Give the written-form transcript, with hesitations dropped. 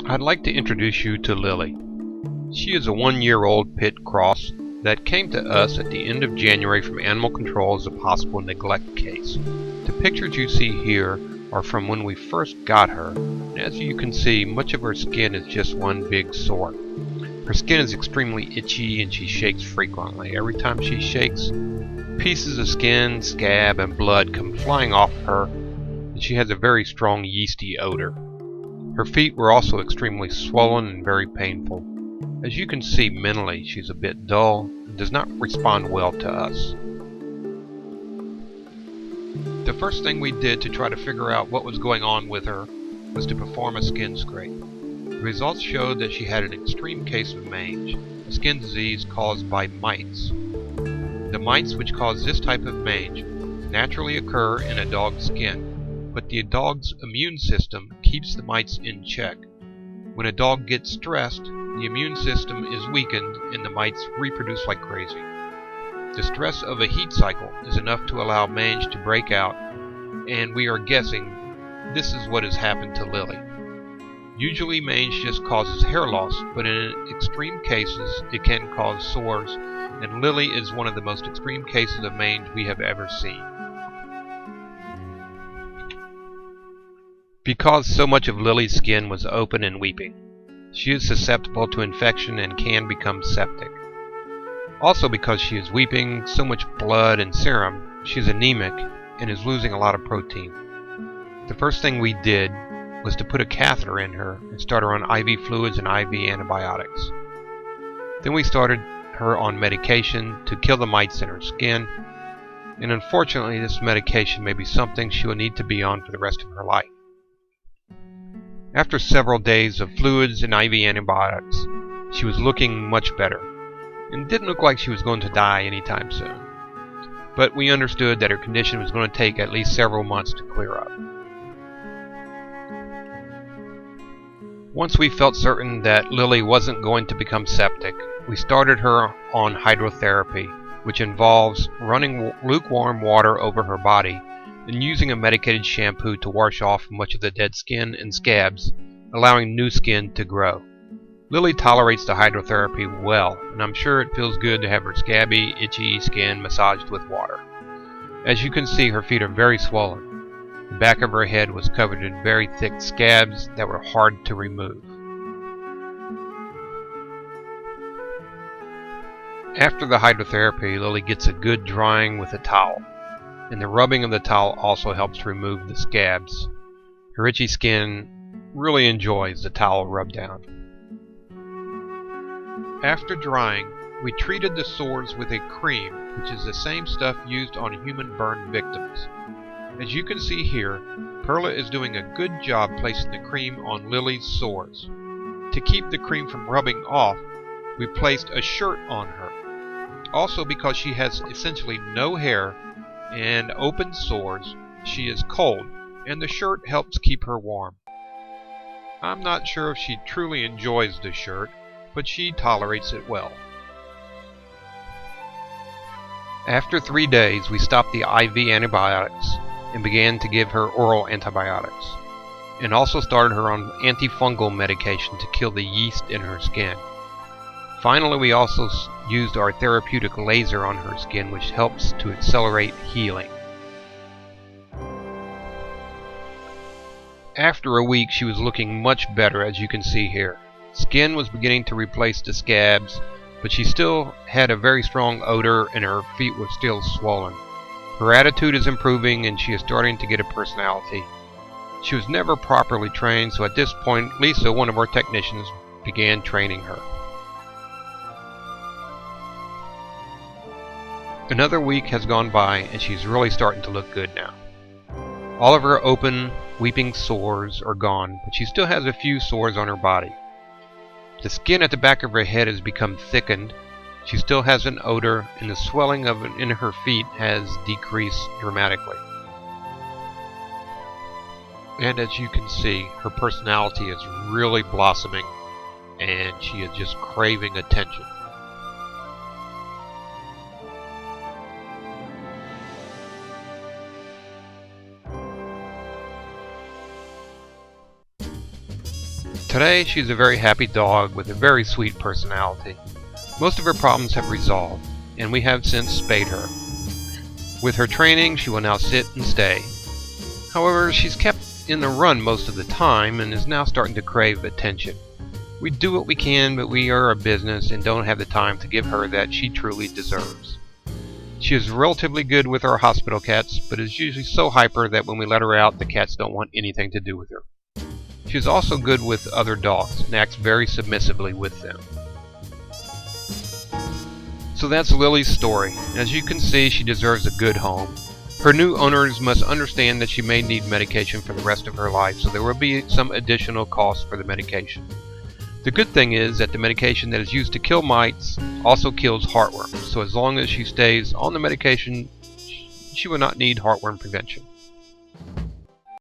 I'd like to introduce you to Lily. She is a 1-year-old pit cross that came to us at the end of January from animal control as a possible neglect case. The pictures you see here are from when we first got her, and as you can see, much of her skin is just one big sore. Her skin is extremely itchy and she shakes frequently. Every time she shakes, pieces of skin, scab, and blood come flying off her, and she has a very strong yeasty odor. Her feet were also extremely swollen and very painful. As you can see, mentally she's a bit dull and does not respond well to us. The first thing we did to try to figure out what was going on with her was to perform a skin scrape. The results showed that she had an extreme case of mange, a skin disease caused by mites. The mites which cause this type of mange naturally occur in a dog's skin, but the dog's immune system keeps the mites in check. When a dog gets stressed, the immune system is weakened and the mites reproduce like crazy. The stress of a heat cycle is enough to allow mange to break out, and we are guessing this is what has happened to Lily. Usually mange just causes hair loss, but in extreme cases it can cause sores, and Lily is one of the most extreme cases of mange we have ever seen. Because so much of Lily's skin was open and weeping, she is susceptible to infection and can become septic. Also because she is weeping so much blood and serum, she is anemic and is losing a lot of protein. The first thing we did was to put a catheter in her and start her on IV fluids and IV antibiotics. Then we started her on medication to kill the mites in her skin, and unfortunately this medication may be something she will need to be on for the rest of her life. After several days of fluids and IV antibiotics, she was looking much better, and didn't look like she was going to die anytime soon. But we understood that her condition was going to take at least several months to clear up. Once we felt certain that Lily wasn't going to become septic, we started her on hydrotherapy, which involves running lukewarm water over her body and using a medicated shampoo to wash off much of the dead skin and scabs, allowing new skin to grow. Lily tolerates the hydrotherapy well, and I'm sure it feels good to have her scabby, itchy skin massaged with water. As you can see, her feet are very swollen. The back of her head was covered in very thick scabs that were hard to remove. After the hydrotherapy, Lily gets a good drying with a towel, and the rubbing of the towel also helps remove the scabs. Her itchy skin really enjoys the towel rub down. After drying, we treated the sores with a cream, which is the same stuff used on human burn victims. As you can see here, Perla is doing a good job placing the cream on Lily's sores. To keep the cream from rubbing off, we placed a shirt on her. Also, because she has essentially no hair and open sores, she is cold, and the shirt helps keep her warm. I'm not sure if she truly enjoys the shirt, but she tolerates it well. After 3 days, we stopped the IV antibiotics and began to give her oral antibiotics, and also started her on antifungal medication to kill the yeast in her skin. Finally, we also used our therapeutic laser on her skin, which helps to accelerate healing. After a week, she was looking much better, as you can see here. Skin was beginning to replace the scabs, but she still had a very strong odor and her feet were still swollen. Her attitude is improving and she is starting to get a personality. She was never properly trained, so at this point, Lisa, one of our technicians, began training her. Another week has gone by and she's really starting to look good now. All of her open, weeping sores are gone, but she still has a few sores on her body. The skin at the back of her head has become thickened. She still has an odor, and the swelling in her feet has decreased dramatically. And as you can see, her personality is really blossoming, and she is just craving attention. Today, she's a very happy dog with a very sweet personality. Most of her problems have resolved, and we have since spayed her. With her training, she will now sit and stay. However, she's kept in the run most of the time and is now starting to crave attention. We do what we can, but we are a business and don't have the time to give her that she truly deserves. She is relatively good with our hospital cats, but is usually so hyper that when we let her out, the cats don't want anything to do with her. She is also good with other dogs and acts very submissively with them. So that's Lily's story. As you can see, she deserves a good home. Her new owners must understand that she may need medication for the rest of her life, so there will be some additional costs for the medication. The good thing is that the medication that is used to kill mites also kills heartworms, so as long as she stays on the medication, she will not need heartworm prevention.